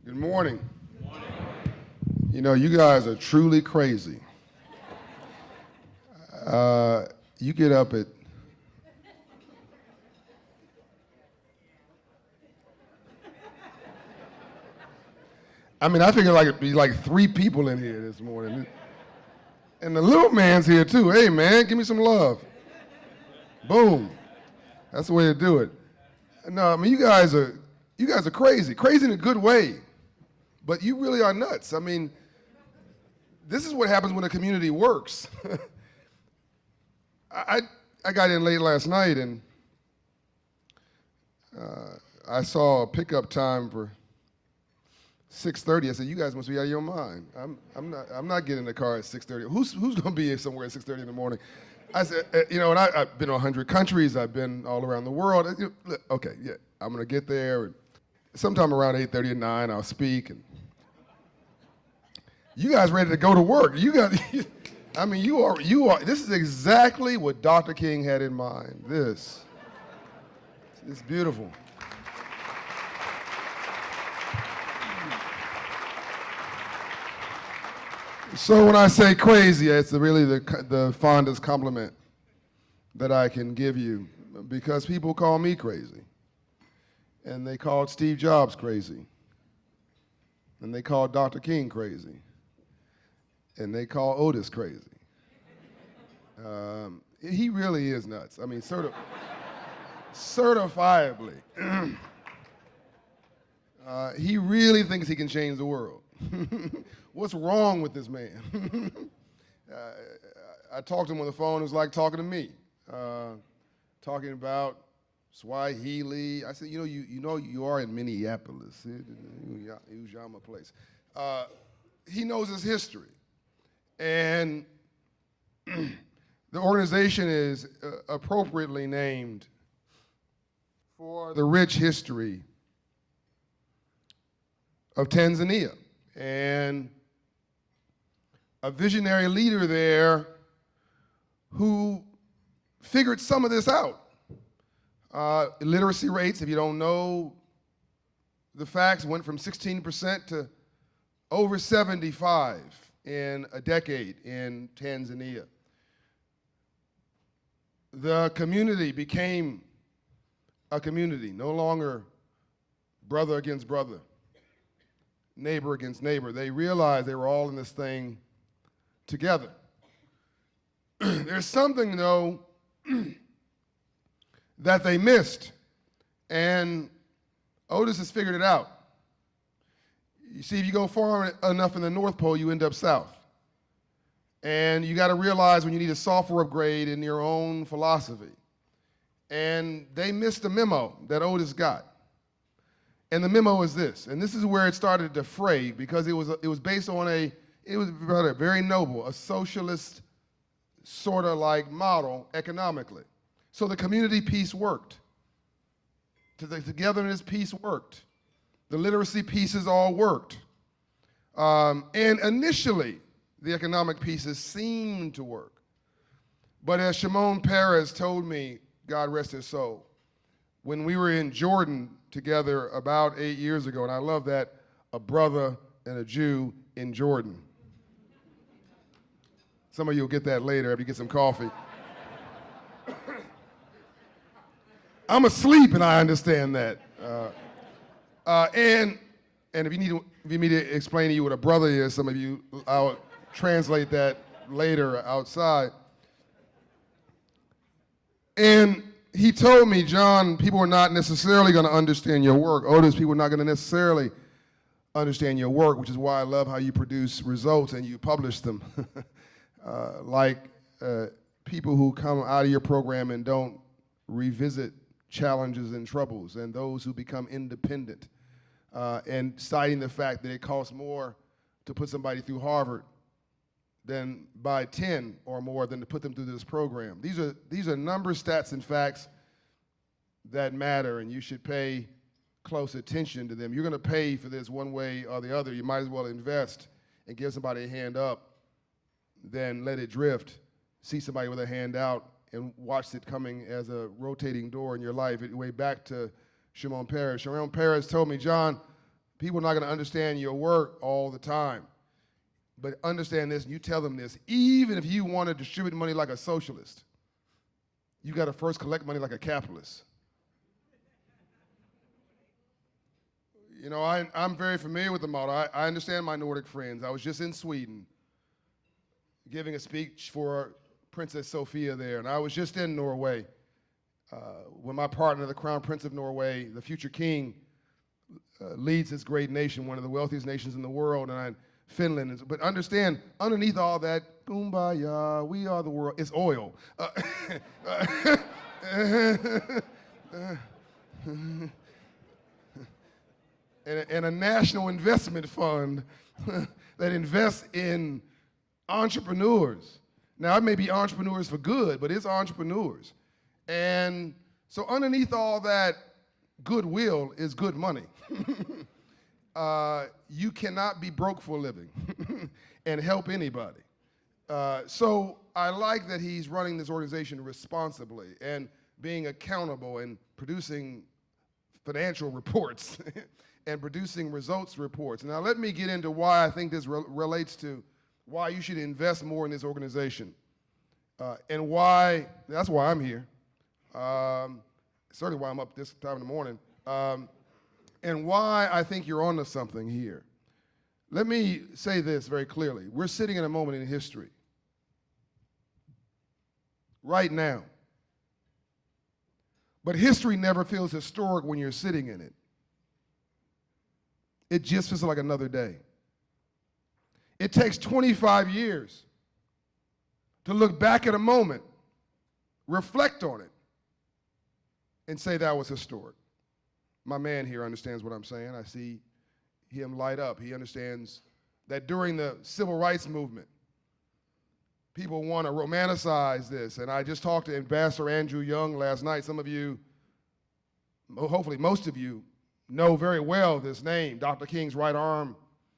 Good morning. You know, you guys are truly crazy. You get up at I figured like it'd be like 3 people in here this morning. And the little man's here too. Hey man, give me some love. Boom. That's the way to do it. No, I mean you guys are crazy. Crazy in a good way. But you really are nuts. I mean, this is what happens when a community works. I got in late last night and I saw a pickup time for 6:30. I said, "You guys must be out of your mind. I'm not getting in the car at 6:30. Who's gonna be somewhere at 6:30 in the morning?" I said, and I've been to 100 countries. I've been all around the world. Look, okay, yeah, I'm gonna get there. And sometime around 8:30 or 9, I'll speak. And you guys ready to go to work? You are. This is exactly what Dr. King had in mind. This is beautiful. So when I say crazy, it's really the fondest compliment that I can give you, because people call me crazy, and they called Steve Jobs crazy, and they called Dr. King crazy, and they call Otis crazy. He really is nuts. I mean, certifiably. He really thinks he can change the world. What's wrong with this man? I talked to him on the phone. It was like talking to me, talking about Swahili. I said, you are in Minneapolis, Ujamaa Place. He knows his history, and the organization is appropriately named for the rich history of Tanzania, and a visionary leader there who figured some of this out. Literacy rates, if you don't know the facts, went from 16% to over 75 in a decade in Tanzania. The community became a community, no longer brother against brother, neighbor against neighbor. They realized they were all in this thing together. There's something, though, that they missed, and Otis has figured it out. You see, if you go far enough in the North Pole, you end up south. And you got to realize when you need a software upgrade in your own philosophy. And they missed the memo that Otis got. And the memo is this, and this is where it started to fray, because it was based on it was very noble, a socialist sort of like model economically. So the community piece worked. The togetherness piece worked. The literacy pieces all worked. And initially, the economic pieces seemed to work. But as Shimon Peres told me, God rest his soul, when we were in Jordan together about 8 years ago, and I love that, a brother and a Jew in Jordan. Some of you will get that later after you get some coffee. I'm asleep and I understand that. And if you need me to explain to you what a brother is, some of you, I'll translate that later outside. And he told me, John, people are not necessarily going to understand your work. Otis, people are not going to necessarily understand your work, which is why I love how you produce results and you publish them. People who come out of your program and don't revisit challenges and troubles, and those who become independent, and citing the fact that it costs more to put somebody through Harvard than by 10 or more than to put them through this program. These are numbers, stats, and facts that matter, and you should pay close attention to them. You're going to pay for this one way or the other. You might as well invest and give somebody a hand up than let it drift, see somebody with a hand out, and watch it coming as a rotating door in your life. Way back to Shimon Peres. Shimon Peres told me, John, People are not going to understand your work all the time. But understand this, and you tell them this, even if you want to distribute money like a socialist, you got to first collect money like a capitalist. You know, I'm very familiar with the model. I understand my Nordic friends. I was just in Sweden giving a speech for Princess Sophia there, and I was just in Norway when my partner, the Crown Prince of Norway, the future king, leads this great nation, one of the wealthiest nations in the world, and Finland. But understand, underneath all that, kumbaya, we are the world, it's oil. And a national investment fund that invests in entrepreneurs. Now, it may be entrepreneurs for good, but it's entrepreneurs. And so underneath all that goodwill is good money. You cannot be broke for a living and help anybody. So I like that he's running this organization responsibly and being accountable and producing financial reports and producing results reports. Now let me get into why I think this relates to why you should invest more in this organization and why, that's why I'm here. Certainly why I'm up this time in the morning. And why I think you're onto something here. Let me say this very clearly. We're sitting in a moment in history. Right now. But history never feels historic when you're sitting in it. It just feels like another day. It takes 25 years to look back at a moment, reflect on it, and say that was historic. My man here understands what I'm saying. I see him light up. He understands that during the civil rights movement, people want to romanticize this. And I just talked to Ambassador Andrew Young last night. Some of you, hopefully most of you, know very well this name, Dr. King's right arm,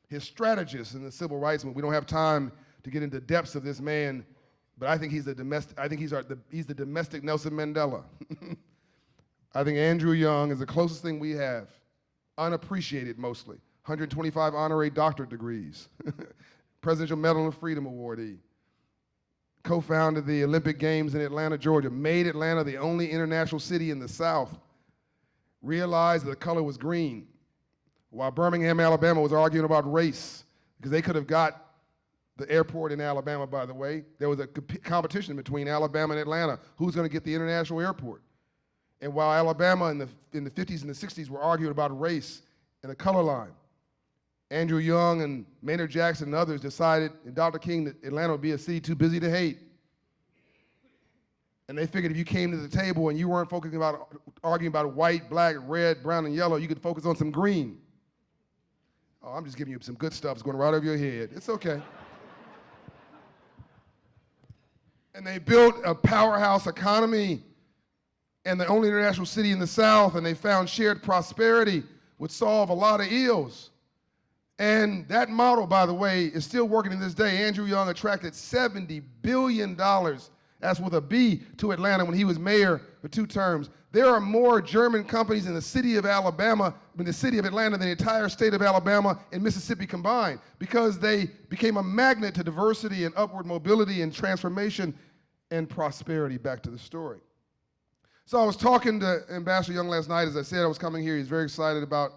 his strategist in the civil rights movement. We don't have time to get into the depths of this man, but I think he's the domestic. I think he's the domestic Nelson Mandela. I think Andrew Young is the closest thing we have, unappreciated mostly. 125 honorary doctorate degrees, Presidential Medal of Freedom awardee, co-founded the Olympic Games in Atlanta, Georgia, made Atlanta the only international city in the South, realized that the color was green, while Birmingham, Alabama was arguing about race, because they could have got the airport in Alabama, by the way. There was a competition between Alabama and Atlanta. Who's going to get the international airport? And while Alabama in the 50s and the 60s were arguing about race and the color line, Andrew Young and Maynard Jackson and others decided, and Dr. King, that Atlanta would be a city too busy to hate. And they figured if you came to the table and you weren't arguing about white, black, red, brown, and yellow, you could focus on some green. Oh, I'm just giving you some good stuff. It's going right over your head. It's okay. And they built a powerhouse economy and the only international city in the South, and they found shared prosperity would solve a lot of ills. And that model, by the way, is still working to this day. Andrew Young attracted $70 billion, that's with a B, to Atlanta when he was mayor for 2 terms. There are more German companies in the city of Alabama, in the city of Atlanta, than the entire state of Alabama and Mississippi combined, because they became a magnet to diversity and upward mobility and transformation and prosperity. Back to the story. So I was talking to Ambassador Young last night. As I said, I was coming here. He's very excited about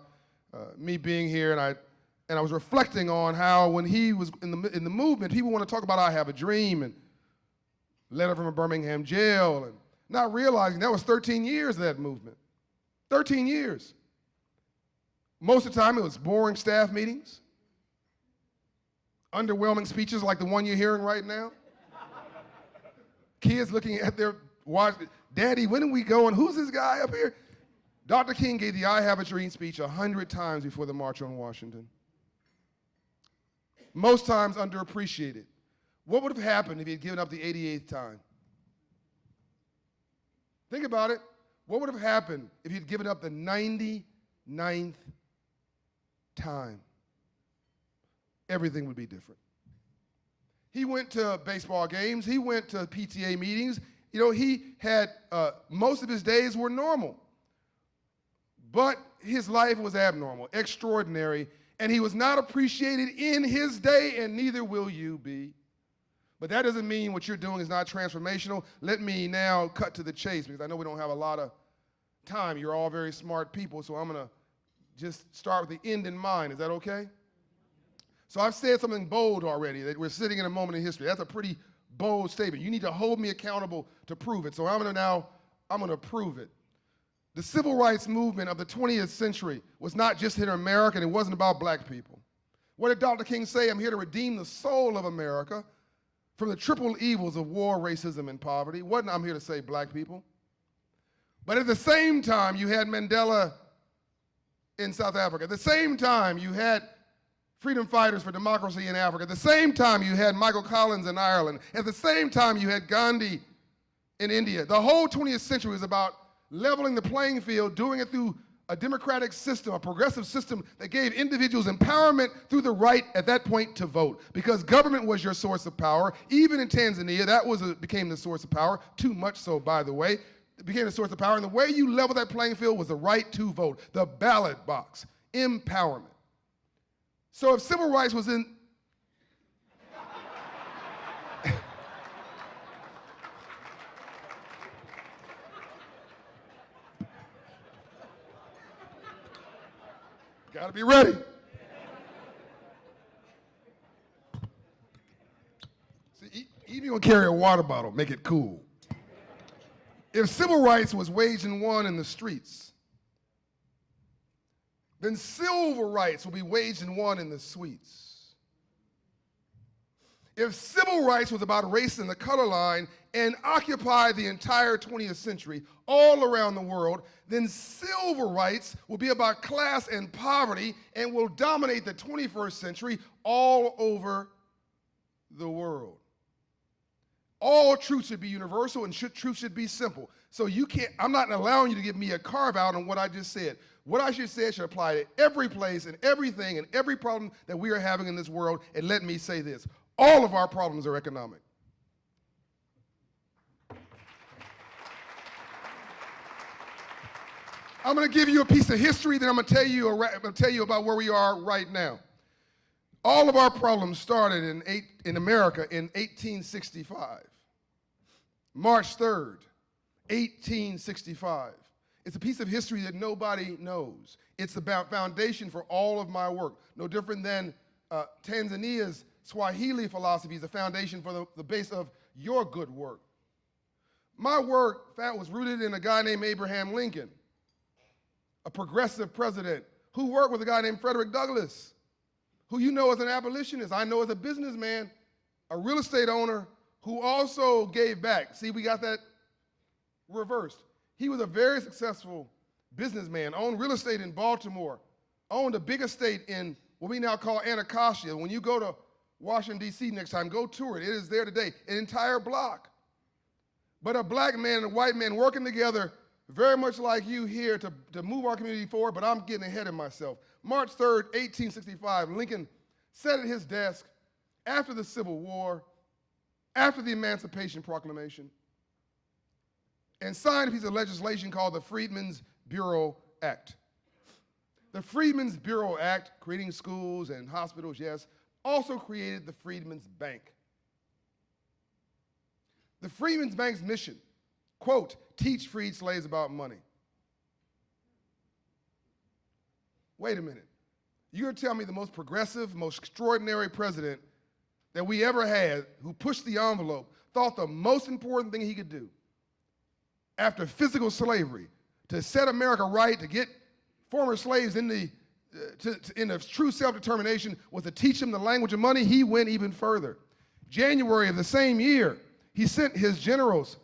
me being here, and I was reflecting on how when he was in the movement, people want to talk about I Have a Dream and letter from a Birmingham jail, and not realizing that was 13 years of that movement. 13 years. Most of the time it was boring staff meetings, underwhelming speeches like the one you're hearing right now, kids looking at their watch, Daddy, when are we going? Who's this guy up here? Dr. King gave the I Have a Dream speech 100 times before the March on Washington. Most times underappreciated. What would have happened if he had given up the 88th time? Think about it. What would have happened if he had given up the 99th time? Everything would be different. He went to baseball games. He went to PTA meetings. You know, he had, most of his days were normal. But his life was abnormal, extraordinary, and he was not appreciated in his day, and neither will you be. But that doesn't mean what you're doing is not transformational. Let me now cut to the chase, because I know we don't have a lot of time. You're all very smart people, so I'm going to just start with the end in mind. Is that okay? So I've said something bold already, that we're sitting in a moment in history. That's a pretty bold statement. You need to hold me accountable to prove it. So I'm going to prove it. The civil rights movement of the 20th century was not just in America, and it wasn't about black people. What did Dr. King say? I'm here to redeem the soul of America from the triple evils of war, racism, and poverty. Wasn't I'm here to save black people. But at the same time, you had Mandela in South Africa. At the same time, you had freedom fighters for democracy in Africa. At the same time, you had Michael Collins in Ireland. At the same time, you had Gandhi in India. The whole 20th century was about leveling the playing field, doing it through a democratic system, a progressive system that gave individuals empowerment through the right at that point to vote. Because government was your source of power. Even in Tanzania, that became the source of power. Too much so, by the way. It became the source of power. And the way you level that playing field was the right to vote, the ballot box, empowerment. So if civil rights was in Gotta be ready. See, even you gonna carry a water bottle, make it cool. If civil rights was waged and won in the streets, then civil rights will be waged and won in the suites. If civil rights was about race and the color line and occupied the entire 20th century all around the world, then civil rights will be about class and poverty and will dominate the 21st century all over the world. All truth should be universal and truth should be simple. So I'm not allowing you to give me a carve out on what I just said. What I just said should apply to every place and everything and every problem that we are having in this world. And let me say this. All of our problems are economic. I'm going to give you a piece of history, then I'm going to tell you about where we are right now. All of our problems started in America in 1865. March 3rd, 1865. It's a piece of history that nobody knows. It's the foundation for all of my work. No different than Tanzania's Swahili philosophy is the foundation for the base of your good work. My work was rooted in a guy named Abraham Lincoln, a progressive president who worked with a guy named Frederick Douglass, who you know as an abolitionist, I know as a businessman, a real estate owner who also gave back. See, we got that reversed. He was a very successful businessman, owned real estate in Baltimore, owned a big estate in what we now call Anacostia. When you go to Washington, D.C. next time, go tour it. It is there today, an entire block. But a black man and a white man working together, very much like you here, to move our community forward, but I'm getting ahead of myself. March 3rd, 1865, Lincoln sat at his desk after the Civil War, after the Emancipation Proclamation, and signed a piece of legislation called the Freedmen's Bureau Act. The Freedmen's Bureau Act, creating schools and hospitals, yes, also created the Freedmen's Bank. The Freedmen's Bank's mission, quote, teach freed slaves about money. Wait a minute. You're going to tell me the most progressive, most extraordinary president that we ever had, who pushed the envelope, thought the most important thing he could do after physical slavery, to set America right, to get former slaves in the true self-determination, was to teach them the language of money. He went even further. January of the same year, he sent his generals,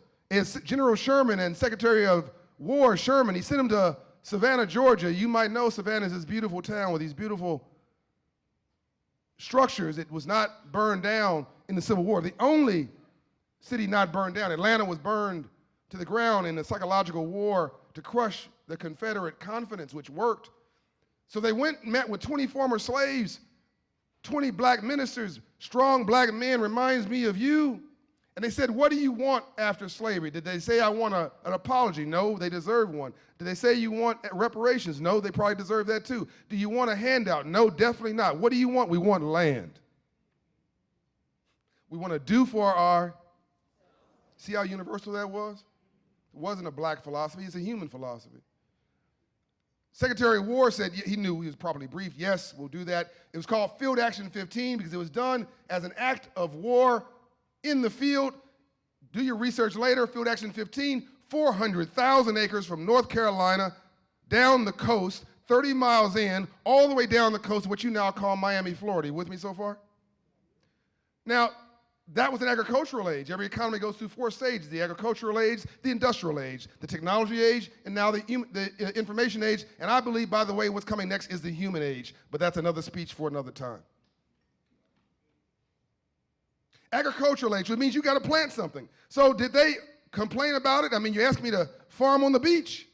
General Sherman and Secretary of War Sherman, he sent them to Savannah, Georgia. You might know Savannah is this beautiful town with these beautiful structures. It was not burned down in the Civil War. The only city not burned down. Atlanta was burned to the ground in the psychological war to crush the Confederate confidence, which worked. So they went and met with 20 former slaves, 20 black ministers, strong black men, reminds me of you. And they said, what do you want after slavery? Did they say, I want an apology? No, they deserve one. Did they say you want reparations? No, they probably deserve that too. Do you want a handout? No, definitely not. What do you want? We want land. We want to do for our, see how universal that was? It wasn't a black philosophy, it's a human philosophy. Secretary of War said he knew he was properly briefed. Yes, we'll do that. It was called Field Action 15 because it was done as an act of war in the field. Do your research later. Field Action 15, 400,000 acres from North Carolina down the coast, 30 miles in, all the way down the coast, what you now call Miami, Florida. You with me so far? Now, that was an agricultural age. Every economy goes through 4 stages: the agricultural age, the industrial age, the technology age, and now the information age. And I believe, by the way, what's coming next is the human age. But that's another speech for another time. Agricultural age, which means you got to plant something. So did they complain about it? I mean, you asked me to farm on the beach.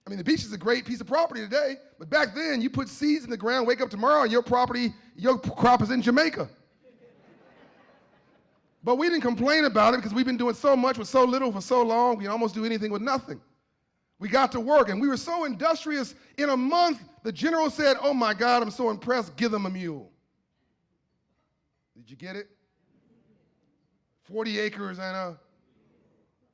I mean, the beach is a great piece of property today. But back then, you put seeds in the ground, wake up tomorrow, and your crop is in Jamaica. But we didn't complain about it because we've been doing so much with so little for so long, we can almost do anything with nothing. We got to work, and we were so industrious. In a month, the general said, oh my God, I'm so impressed, give them a mule. Did you get it? 40 acres and a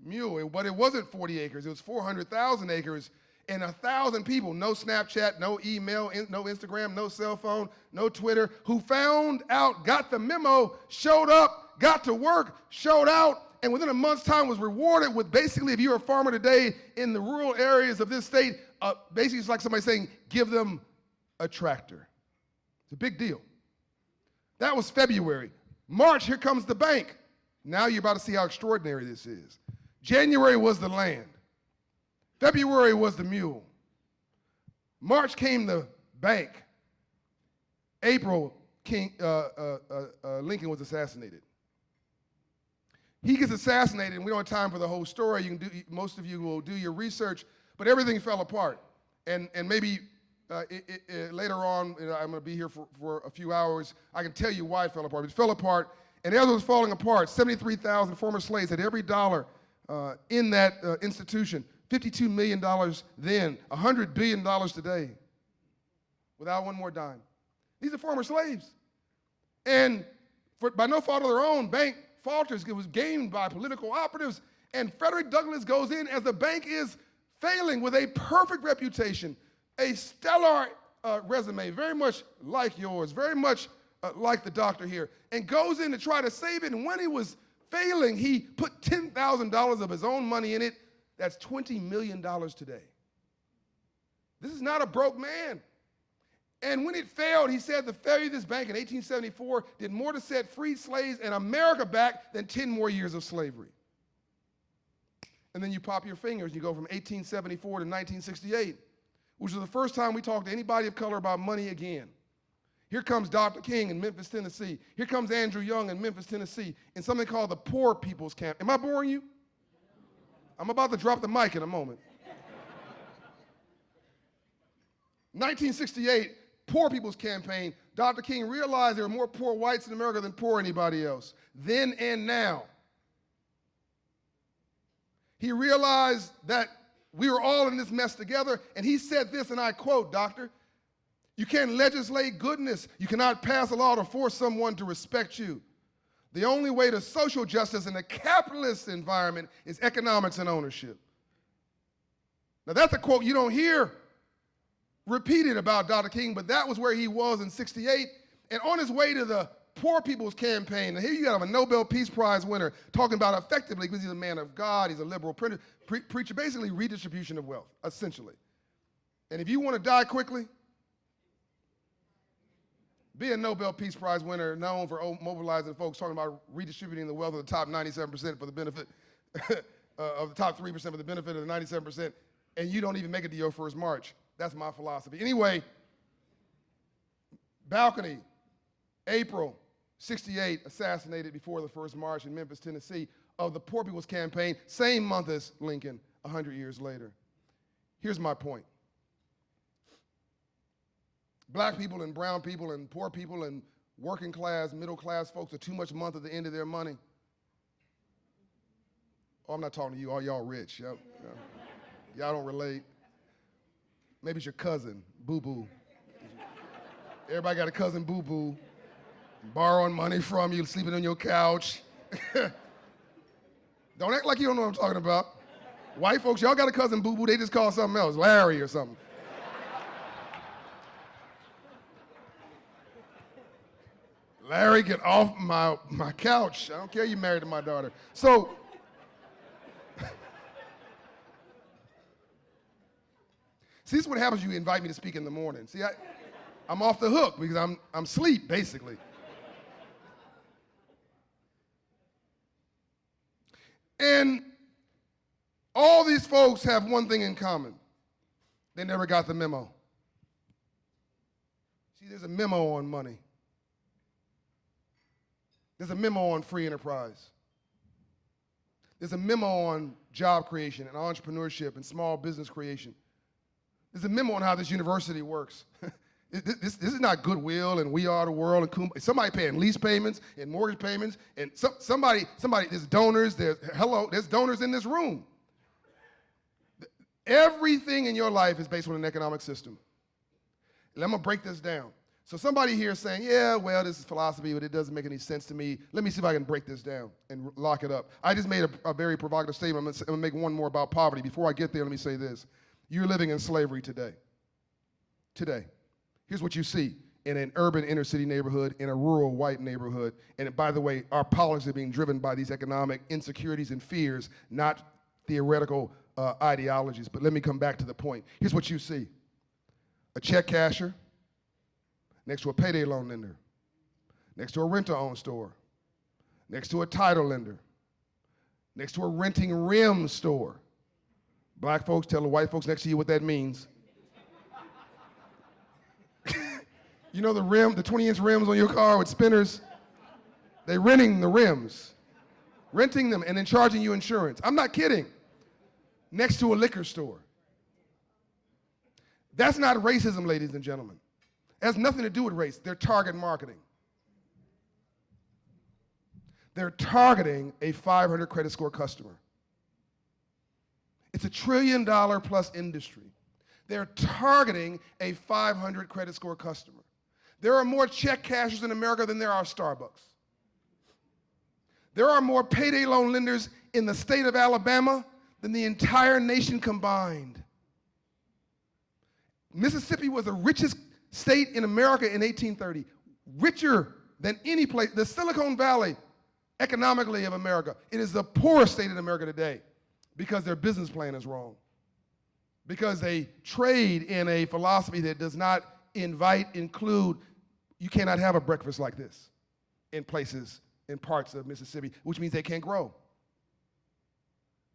mule. But it wasn't 40 acres, it was 400,000 acres and 1,000 people, no Snapchat, no email, no Instagram, no cell phone, no Twitter, who found out, got the memo, showed up, got to work, showed out, and within a month's time was rewarded with basically, if you're a farmer today in the rural areas of this state, basically it's like somebody saying, give them a tractor. It's a big deal. That was February. March, here comes the bank. Now you're about to see how extraordinary this is. January was the land. February was the mule. March came the bank. April, Lincoln was assassinated. He gets assassinated, and we don't have time for the whole story. Most of you will do your research, but everything fell apart. And maybe later on, I'm going to be here for a few hours, I can tell you why it fell apart. It fell apart, and as it was falling apart, 73,000 former slaves had every dollar in that institution. $52 million then, $100 billion today, without one more dime. These are former slaves. And by no fault of their own, bank falters. It was gained by political operatives. And Frederick Douglass goes in as the bank is failing with a perfect reputation, a stellar resume, very much like yours, very much like the doctor here, and goes in to try to save it. And when he was failing, he put $10,000 of his own money in it. That's $20 million today. This is not a broke man. And when it failed, he said the failure of this bank in 1874 did more to set free slaves and America back than 10 more years of slavery. And then you pop your fingers, you go from 1874 to 1968, which was the first time we talked to anybody of color about money again. Here comes Dr. King in Memphis, Tennessee. Here comes Andrew Young in Memphis, Tennessee, in something called the Poor People's Camp. Am I boring you? I'm about to drop the mic in a moment. 1968, Poor People's Campaign. Dr. King realized there were more poor whites in America than poor anybody else, then and now. He realized that we were all in this mess together, and he said this, and I quote, Doctor, you can't legislate goodness. You cannot pass a law to force someone to respect you. The only way to social justice in a capitalist environment is economics and ownership. Now that's a quote you don't hear repeated about Dr. King, but that was where he was in 68. And on his way to the Poor People's Campaign, and here you have a Nobel Peace Prize winner talking about effectively, because he's a man of God, he's a liberal preacher, basically redistribution of wealth, essentially. And if you want to die quickly, be a Nobel Peace Prize winner known for mobilizing folks, talking about redistributing the wealth of the top 97% for the benefit of the top 3% for the benefit of the 97%, and you don't even make it to your first march. That's my philosophy. Anyway, Balcony, April 68, assassinated before the first march in Memphis, Tennessee, of the Poor People's Campaign, same month as Lincoln, 100 years later. Here's my point. Black people and brown people and poor people and working class, middle class folks are too much month at the end of their money. Oh, I'm not talking to you. All y'all rich. Yep. Y'all don't relate. Maybe it's your cousin, boo-boo. Everybody got a cousin, boo-boo, borrowing money from you, sleeping on your couch. Don't act like you don't know what I'm talking about. White folks, y'all got a cousin, boo-boo, they just call something else, Larry or something. Larry, get off my couch. I don't care you married to my daughter. So, see, this is what happens when you invite me to speak in the morning. See, I'm off the hook because I'm asleep, basically. And all these folks have one thing in common. They never got the memo. See, there's a memo on money. There's a memo on free enterprise. There's a memo on job creation and entrepreneurship and small business creation. There's a memo on how this university works. This is not Goodwill and We Are the World and somebody paying lease payments and mortgage payments and somebody, there's donors, there's donors in this room. Everything in your life is based on an economic system. And I'm gonna break this down. So somebody here is saying, yeah, well, this is philosophy, but it doesn't make any sense to me. Let me see if I can break this down and lock it up. I just made a very provocative statement. I'm gonna make one more about poverty. Before I get there, let me say this. You're living in slavery today. Today. Here's what you see in an urban inner city neighborhood, in a rural white neighborhood. And by the way, our policies are being driven by these economic insecurities and fears, not theoretical ideologies. But let me come back to the point. Here's what you see. A check casher next to a payday loan lender, next to a rent-to-own store, next to a title lender, next to a renting rim store. Black folks, tell the white folks next to you what that means. You know the 20-inch rims on your car with spinners? They're renting the rims, renting them and then charging you insurance. I'm not kidding. Next to a liquor store. That's not racism, ladies and gentlemen. It has nothing to do with race. They're target marketing. They're targeting a 500 credit score customer. It's $1 trillion plus industry. They're targeting a 500 credit score customer. There are more check cashers in America than there are Starbucks. There are more payday loan lenders in the state of Alabama than the entire nation combined. Mississippi was the richest state in America in 1830, richer than any place, the Silicon Valley economically of America. It is the poorest state in America today because their business plan is wrong, because they trade in a philosophy that does not include, you cannot have a breakfast like this in places, in parts of Mississippi, which means they can't grow.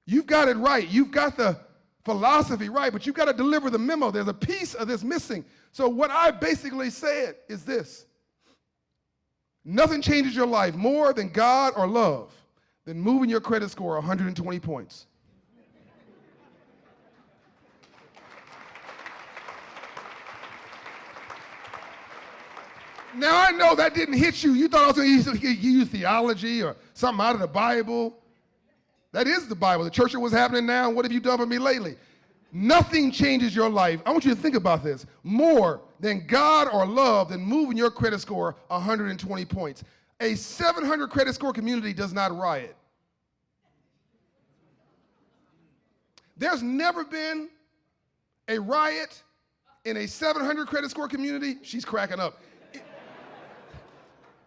You've got it right. You've got the philosophy right, but you've got to deliver the memo. There's a piece of this missing. So what I basically said is this. Nothing changes your life more than God or love than moving your credit score 120 points. Now, I know that didn't hit you. You thought I was going to use theology or something out of the Bible. That is the Bible. The church of what's happening now, and what have you done for me lately? Nothing changes your life. I want you to think about this. More than God or love than moving your credit score 120 points. A 700 credit score community does not riot. There's never been a riot in a 700 credit score community. She's cracking up.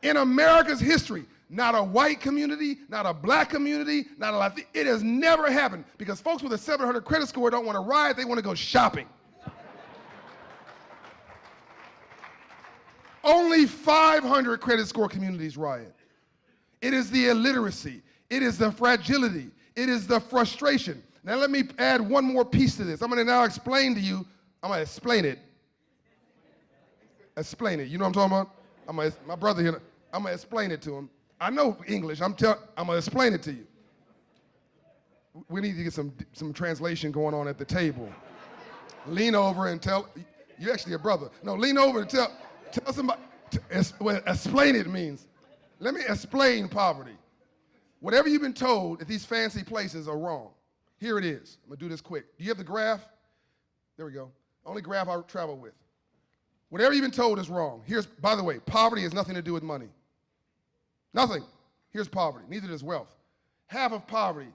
In America's history, not a white community, not a black community, not a Latino. It has never happened because folks with a 700 credit score don't want to riot, they want to go shopping. Only 500 credit score communities riot. It is the illiteracy, it is the fragility, it is the frustration. Now let me add one more piece to this. I'm going to now explain to you, I'm going to explain it. Explain it, you know what I'm talking about? My brother here, I'm going to explain it to him. I know English. I'm going to explain it to you. We need to get some translation going on at the table. Lean over and tell, you're actually a brother. No, lean over and tell somebody, explain it means. Let me explain poverty. Whatever you've been told at these fancy places are wrong. Here it is. I'm going to do this quick. Do you have the graph? There we go. Only graph I travel with. Whatever you've been told is wrong. Here's, by the way, poverty has nothing to do with money. Nothing. Here's poverty. Neither does wealth. Half of poverty,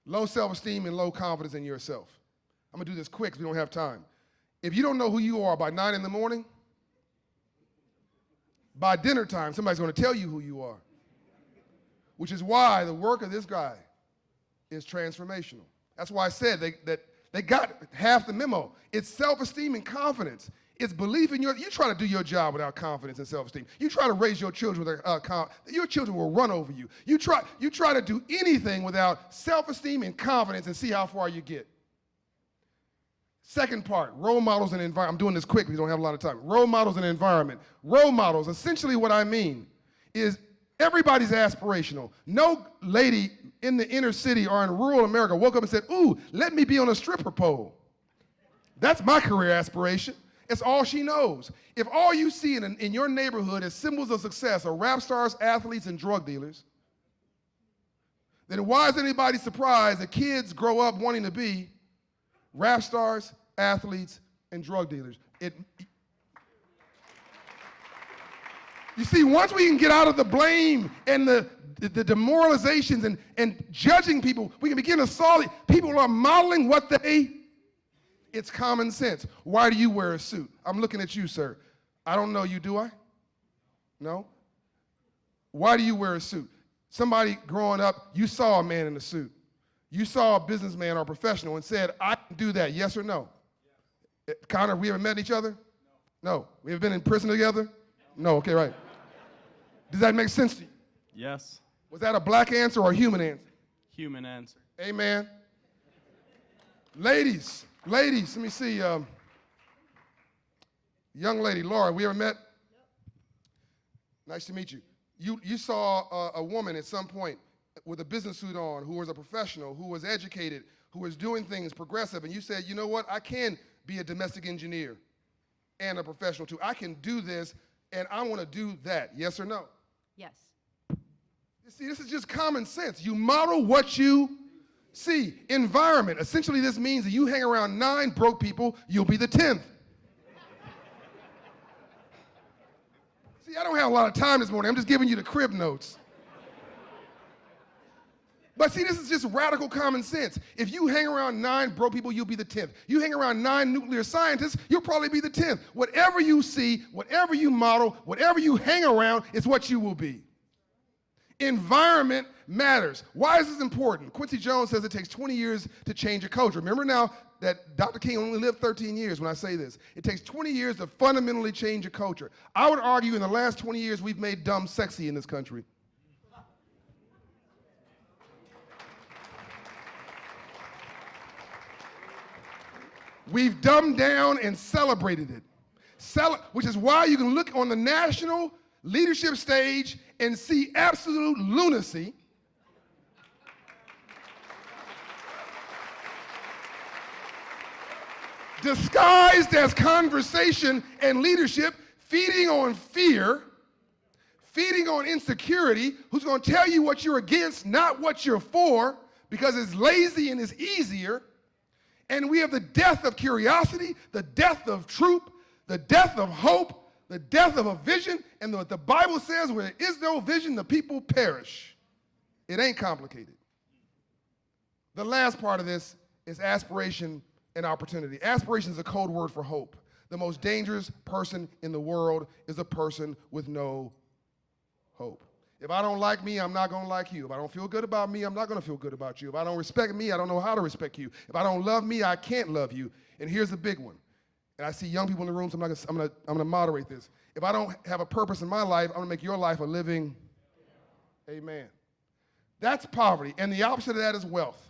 low self-esteem and low confidence in yourself. I'm going to do this quick because we don't have time. If you don't know who you are by 9 in the morning, by dinner time, somebody's going to tell you who you are. Which is why the work of this guy is transformational. That's why I said that they got half the memo. It's self-esteem and confidence. It's belief in you try to do your job without confidence and self-esteem. You try to raise your children with your children will run over you. You try to do anything without self-esteem and confidence and see how far you get. Second part, role models and environment. I'm doing this quick because we don't have a lot of time. Role models and environment. Role models, essentially what I mean is everybody's aspirational. No lady in the inner city or in rural America woke up and said, ooh, let me be on a stripper pole. That's my career aspiration. It's all she knows. If all you see in your neighborhood as symbols of success are rap stars, athletes, and drug dealers, then why is anybody surprised that kids grow up wanting to be rap stars, athletes, and drug dealers? You see, once we can get out of the blame and the demoralizations and judging people, we can begin to solve it. People are modeling what it's common sense. Why do you wear a suit? I'm looking at you, sir. I don't know you, do I? No? Why do you wear a suit? Somebody growing up, you saw a man in a suit. You saw a businessman or professional and said, I can do that, yes or no? Yes. Connor, we ever met each other? No. We ever been in prison together? No, okay, right. Does that make sense to you? Yes. Was that a black answer or a human answer? Human answer. Amen. Ladies, let me see. Young lady, Laura, we ever met? Yep. Nice to meet you. You saw a woman at some point with a business suit on who was a professional, who was educated, who was doing things progressive, and you said, you know what, I can be a domestic engineer and a professional too. I can do this, and I want to do that. Yes or no? Yes. You see, this is just common sense. You model what you see. Environment. Essentially, this means that you hang around 9 broke people, you'll be the 10th. See, I don't have a lot of time this morning. I'm just giving you the crib notes. But see, this is just radical common sense. If you hang around 9 broke people, you'll be the 10th. You hang around 9 nuclear scientists, you'll probably be the 10th. Whatever you see, whatever you model, whatever you hang around is what you will be. Environment matters. Why is this important? Quincy Jones says it takes 20 years to change a culture. Remember now that Dr. King only lived 13 years when I say this. It takes 20 years to fundamentally change a culture. I would argue in the last 20 years we've made dumb sexy in this country. We've dumbed down and celebrated it. Which is why you can look on the national leadership stage and see absolute lunacy. Disguised as conversation and leadership, feeding on fear, feeding on insecurity, who's going to tell you what you're against, not what you're for, because it's lazy and it's easier. And we have the death of curiosity, the death of truth, the death of hope, the death of a vision, and what the Bible says, where there is no vision, the people perish. It ain't complicated. The last part of this is aspiration and opportunity. Aspiration is a code word for hope. The most dangerous person in the world is a person with no hope. If I don't like me, I'm not going to like you. If I don't feel good about me, I'm not going to feel good about you. If I don't respect me, I don't know how to respect you. If I don't love me, I can't love you. And here's the big one. And I see young people in the room, so I'm going to moderate this. If I don't have a purpose in my life, I'm going to make your life a living amen. That's poverty. And the opposite of that is wealth.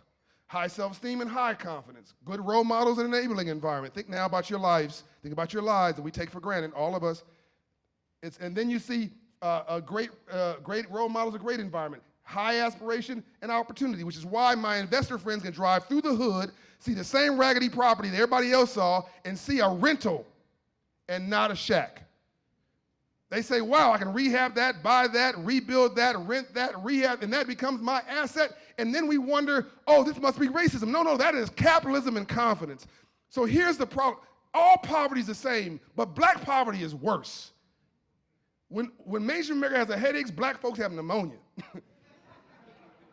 High self-esteem and high confidence. Good role models and enabling environment. Think now about your lives. Think about your lives that we take for granted, all of us. And then you see great role models, a great environment, high aspiration and opportunity, which is why my investor friends can drive through the hood, see the same raggedy property that everybody else saw, and see a rental and not a shack. They say, wow, I can rehab that, buy that, rebuild that, rent that, rehab, and that becomes my asset. And then we wonder, oh, this must be racism. No, that is capitalism and confidence. So here's the problem. All poverty is the same, but black poverty is worse. When mainstream America has headaches, black folks have pneumonia.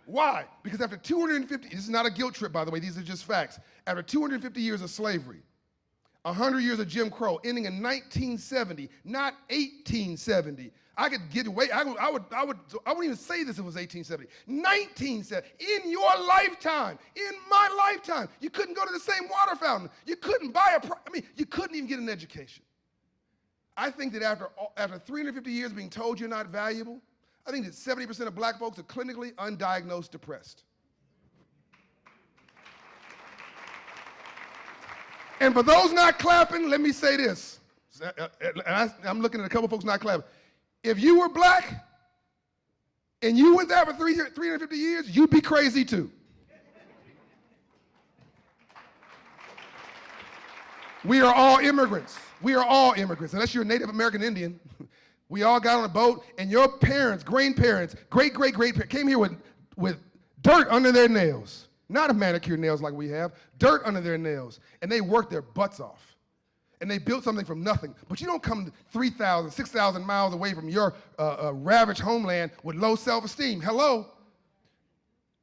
Why? Because after 250, this is not a guilt trip, by the way, these are just facts. After 250 years of slavery, 100 years of Jim Crow, ending in 1970, not 1870. I could get away, I wouldn't even say this if it was 1870. 1970, in your lifetime, in my lifetime, you couldn't go to the same water fountain. You couldn't buy you couldn't even get an education. I think that after 350 years being told you're not valuable, I think that 70% of black folks are clinically undiagnosed depressed. And for those not clapping, let me say this. I'm looking at a couple folks not clapping. If you were black and you went there for 350 years, you'd be crazy too. We are all immigrants. We are all immigrants, unless you're a Native American Indian. We all got on a boat, and your parents, grandparents, great-great-great-parents came here with dirt under their nails. Not manicured nails like we have, dirt under their nails. And they worked their butts off. And they built something from nothing. But you don't come 3,000, 6,000 miles away from your ravaged homeland with low self-esteem. Hello?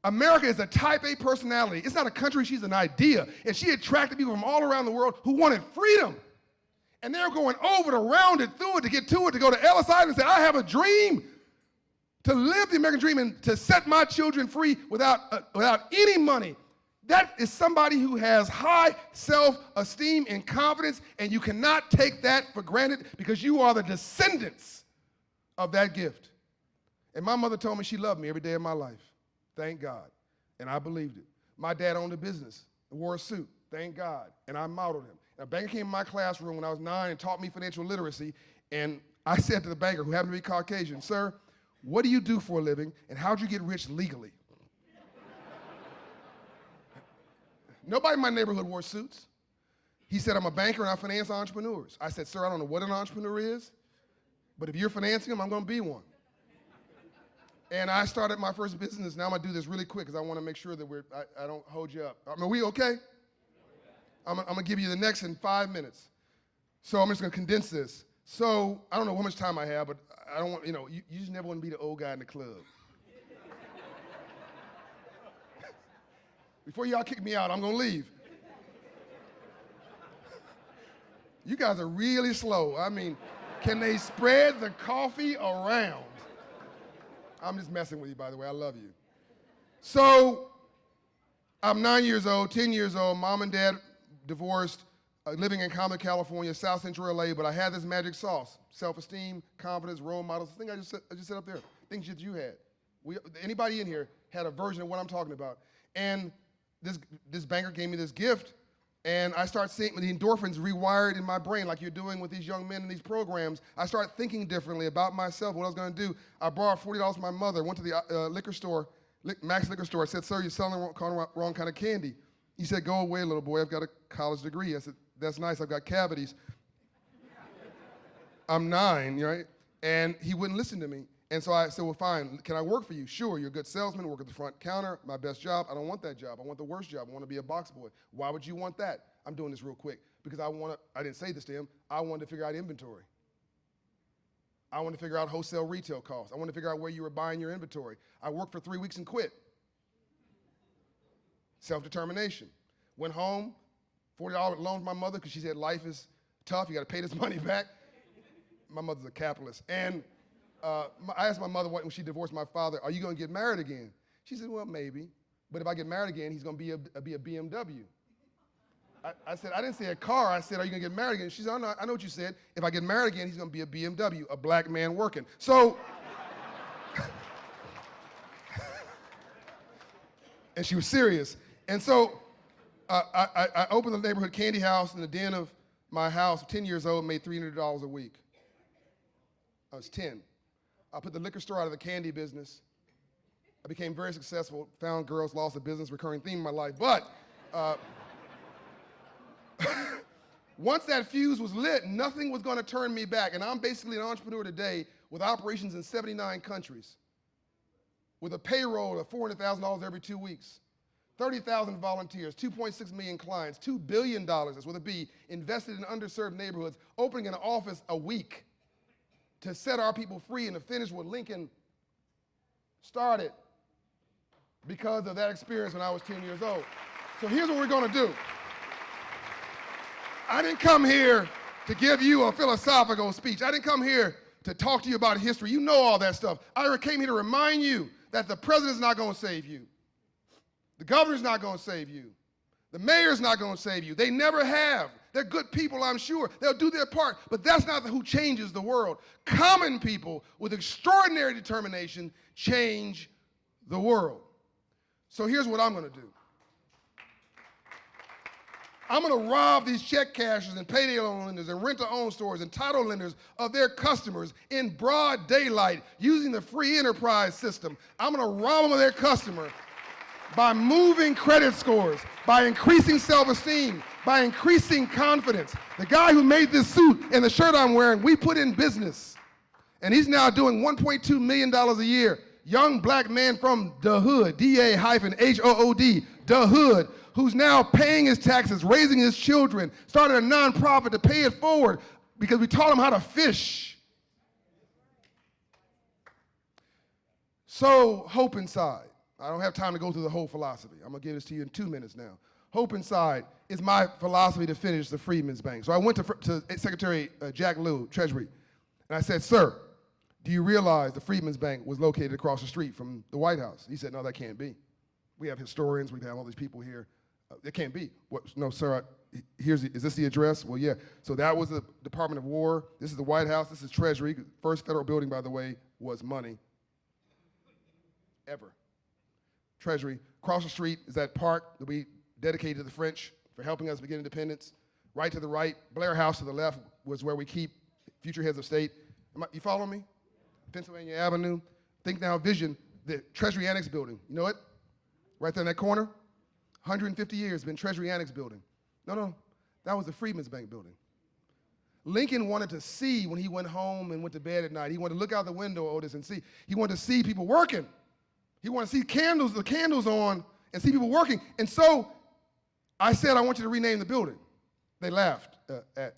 America is a type A personality. It's not a country, she's an idea. And she attracted people from all around the world who wanted freedom. And they're going over it, around it, through it, to get to it, to go to Ellis Island and say, I have a dream to live the American dream and to set my children free without any money. That is somebody who has high self-esteem and confidence, and you cannot take that for granted because you are the descendants of that gift. And my mother told me she loved me every day of my life. Thank God. And I believed it. My dad owned a business and wore a suit. Thank God. And I modeled him. A banker came in my classroom when I was 9 and taught me financial literacy, and I said to the banker, who happened to be Caucasian, sir, what do you do for a living, and how'd you get rich legally? Nobody in my neighborhood wore suits. He said, I'm a banker and I finance entrepreneurs. I said, sir, I don't know what an entrepreneur is, but if you're financing them, I'm gonna be one. And I started my first business. Now I'm gonna do this really quick because I wanna make sure that I don't hold you up. Are we okay? I'm gonna give you the next in 5 minutes. So I'm just gonna condense this. So I don't know how much time I have, but I don't want, you just never wanna be the old guy in the club. Before y'all kick me out, I'm gonna leave. You guys are really slow. I mean, can they spread the coffee around? I'm just messing with you, by the way, I love you. So I'm 9 years old, 10 years old, mom and dad divorced, living in Compton, California, South Central LA, but I had this magic sauce, self-esteem, confidence, role models, the thing I just said up there, things that you had. Anybody in here had a version of what I'm talking about. And this banker gave me this gift, and I start seeing the endorphins rewired in my brain like you're doing with these young men in these programs. I started thinking differently about myself, what I was gonna do. I borrowed $40 from my mother, went to the liquor store, Max liquor store. I said, sir, you're selling the wrong kind of candy. He said, go away, little boy, I've got a college degree. I said, that's nice, I've got cavities. I'm 9, right? And he wouldn't listen to me. And so I said, well, fine, can I work for you? Sure, you're a good salesman, work at the front counter, my best job. I don't want that job, I want the worst job. I want to be a box boy. Why would you want that? I'm doing this real quick, because I didn't say this to him, I wanted to figure out inventory. I wanted to figure out wholesale retail costs. I wanted to figure out where you were buying your inventory. I worked for 3 weeks and quit. Self-determination. Went home, $40 loan from my mother, because she said life is tough, you gotta pay this money back. My mother's a capitalist. And I asked my mother when she divorced my father, are you gonna get married again? She said, well, maybe. But if I get married again, he's gonna be a BMW. I said, I didn't say a car, I said, are you gonna get married again? She said, oh, no, I know what you said. If I get married again, he's gonna be a BMW, a black man working. So, and she was serious. And so I opened the neighborhood candy house in the den of my house, 10 years old, made $300 a week. I was 10. I put the liquor store out of the candy business. I became very successful, found girls, lost a business, recurring theme in my life. But Once that fuse was lit, nothing was going to turn me back. And I'm basically an entrepreneur today with operations in 79 countries, with a payroll of $400,000 every 2 weeks, 30,000 volunteers, 2.6 million clients, $2 billion, that's with a B, invested in underserved neighborhoods, opening an office a week to set our people free and to finish what Lincoln started because of that experience when I was 10 years old. So here's what we're going to do. I didn't come here to give you a philosophical speech. I didn't come here to talk to you about history. You know all that stuff. I came here to remind you that the president's not going to save you. The governor's not going to save you. The mayor's not going to save you. They never have. They're good people, I'm sure. They'll do their part, but that's not who changes the world. Common people with extraordinary determination change the world. So here's what I'm going to do. I'm going to rob these check cashers and payday loan lenders and rent-to-own stores and title lenders of their customers in broad daylight using the free enterprise system. I'm going to rob them of their customer by moving credit scores, by increasing self-esteem, by increasing confidence. The guy who made this suit and the shirt I'm wearing, we put in business. And he's now doing $1.2 million a year. Young black man from the hood, D-A-H-O-O-D, the hood, who's now paying his taxes, raising his children, started a nonprofit to pay it forward because we taught him how to fish. So, hope inside. I don't have time to go through the whole philosophy. I'm going to give this to you in 2 minutes now. Hope inside is my philosophy to finish the Freedmen's Bank. So I went to Secretary Jack Lew, Treasury, and I said, sir, do you realize the Freedmen's Bank was located across the street from the White House? He said, no, that can't be. We have historians, we have all these people here. It can't be. What? No, sir, is this the address? Well, yeah. So that was the Department of War. This is the White House. This is Treasury. First federal building, by the way, was money. Ever. Treasury. Across the street is that park that we dedicated to the French for helping us begin independence. Right to the right, Blair House to the left was where we keep future heads of state. You follow me? Pennsylvania Avenue. Think Now Vision, the Treasury Annex building. You know it? Right there in that corner. 150 years, been Treasury Annex building. No, that was the Freedmen's Bank building. Lincoln wanted to see when he went home and went to bed at night. He wanted to look out the window, Otis, and see. He wanted to see people working. He wanted to see the candles on and see people working. And so I said, I want you to rename the building. They laughed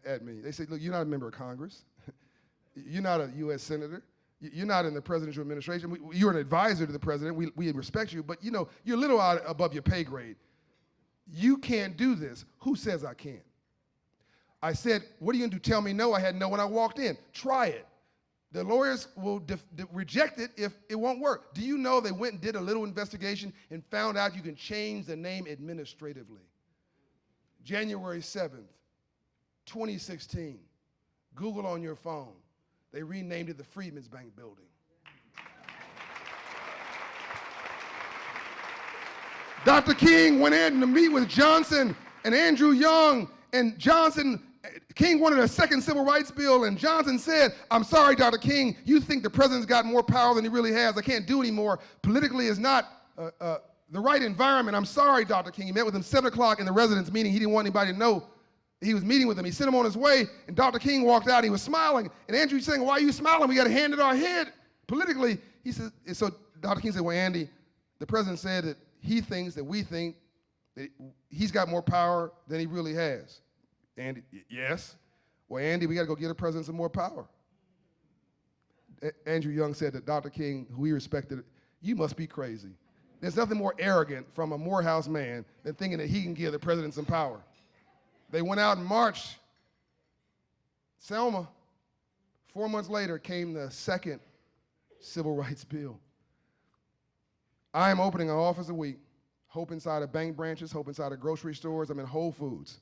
at me. They said, look, you're not a member of Congress. You're not a U.S. senator. You're not in the presidential administration. You're an advisor to the president. We respect you, but you're a little out above your pay grade. You can't do this. Who says I can't? I said, what are you going to do? Tell me no? I had no when I walked in. Try it. The lawyers will reject it if it won't work. Do you know they went and did a little investigation and found out you can change the name administratively? January 7th, 2016. Google on your phone. They renamed it the Freedmen's Bank building. Dr. King went in to meet with Johnson and Andrew Young, and King wanted a second civil rights bill, and Johnson said, I'm sorry, Dr. King, you think the president's got more power than he really has. I can't do anymore. Politically is not the right environment. I'm sorry, Dr. King. He met with him 7 o'clock in the residence meeting. He didn't want anybody to know he was meeting with him. He sent him on his way, and Dr. King walked out. He was smiling, and Andrew saying, why are you smiling? We got a hand in our head. Politically, he said, so Dr. King said, well, Andy, the president said that he thinks that we think that he's got more power than he really has. Andy, yes. Well, Andy, we got to go get the president some more power. Andrew Young said that Dr. King, who he respected, you must be crazy. There's nothing more arrogant from a Morehouse man than thinking that he can give the president some power. They went out and marched. Selma. 4 months later came the second civil rights bill. I am opening an office a week. Hope inside of bank branches, hope inside of grocery stores. I'm in Whole Foods.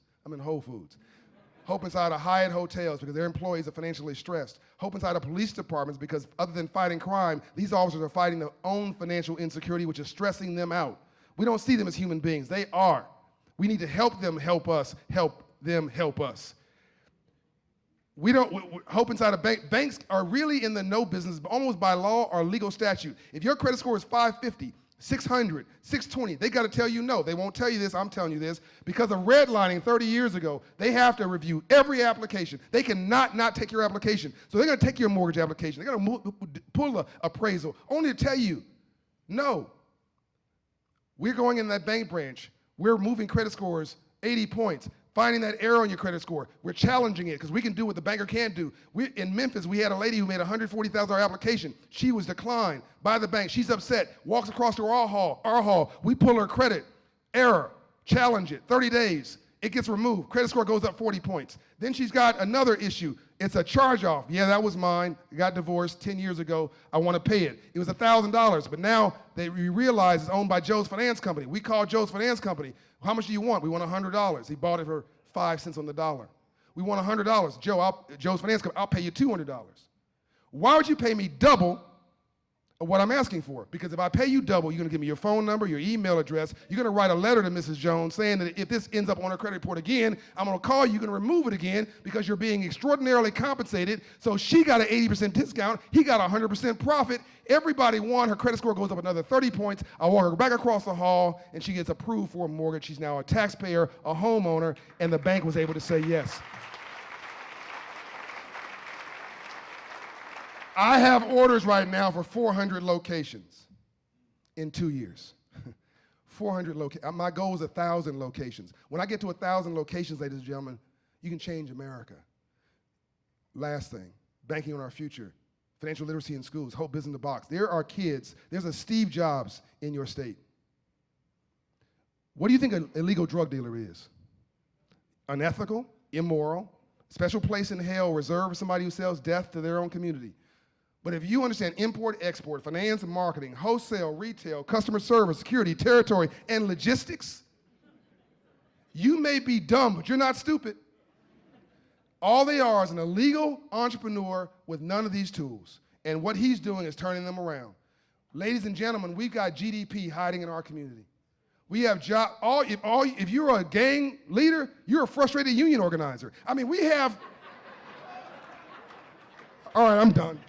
Hope inside of Hyatt hotels because their employees are financially stressed. Hope inside of police departments because other than fighting crime, these officers are fighting their own financial insecurity, which is stressing them out. We don't see them as human beings. They are. We need to help them help us, help them help us. Hope inside of banks are really in the no business, almost by law or legal statute. If your credit score is 550, 600, 620. They got to tell you no. They won't tell you this. I'm telling you this. Because of redlining 30 years ago, they have to review every application. They cannot not take your application. So they're going to take your mortgage application. They're going to pull an appraisal only to tell you no. We're going in that bank branch. We're moving credit scores 80 points. Finding that error in your credit score. We're challenging it because we can do what the banker can't do. In Memphis, we had a lady who made a $140,000 application. She was declined by the bank. She's upset, walks across to our hall. We pull her credit, error, challenge it, 30 days. It gets removed. Credit score goes up 40 points. Then she's got another issue. It's a charge-off. Yeah, that was mine. I got divorced 10 years ago. I want to pay it. It was $1,000, but now we realize it's owned by Joe's Finance Company. We called Joe's Finance Company. How much do you want? We want $100. He bought it for 5 cents on the dollar. We want $100. Joe's Finance Company, I'll pay you $200. Why would you pay me double of what I'm asking for? Because if I pay you double, you're going to give me your phone number, your email address. You're going to write a letter to Mrs. Jones saying that if this ends up on her credit report again, I'm going to call you, you're going to remove it again because you're being extraordinarily compensated. So she got an 80% discount. He got 100% profit. Everybody won. Her credit score goes up another 30 points. I walk her back across the hall, and she gets approved for a mortgage. She's now a taxpayer, a homeowner, and the bank was able to say yes. I have orders right now for 400 locations in 2 years. 400 locations. My goal is 1,000 locations. When I get to 1,000 locations, ladies and gentlemen, you can change America. Last thing, banking on our future, financial literacy in schools, Hope Business in the Box. There are kids. There's a Steve Jobs in your state. What do you think an illegal drug dealer is? Unethical, immoral, special place in hell reserved for somebody who sells death to their own community. But if you understand import, export, finance and marketing, wholesale, retail, customer service, security, territory, and logistics, you may be dumb, but you're not stupid. All they are is an illegal entrepreneur with none of these tools. And what he's doing is turning them around. Ladies and gentlemen, we've got GDP hiding in our community. We have job. If you're a gang leader, you're a frustrated union organizer. I mean, we have. All right, I'm done.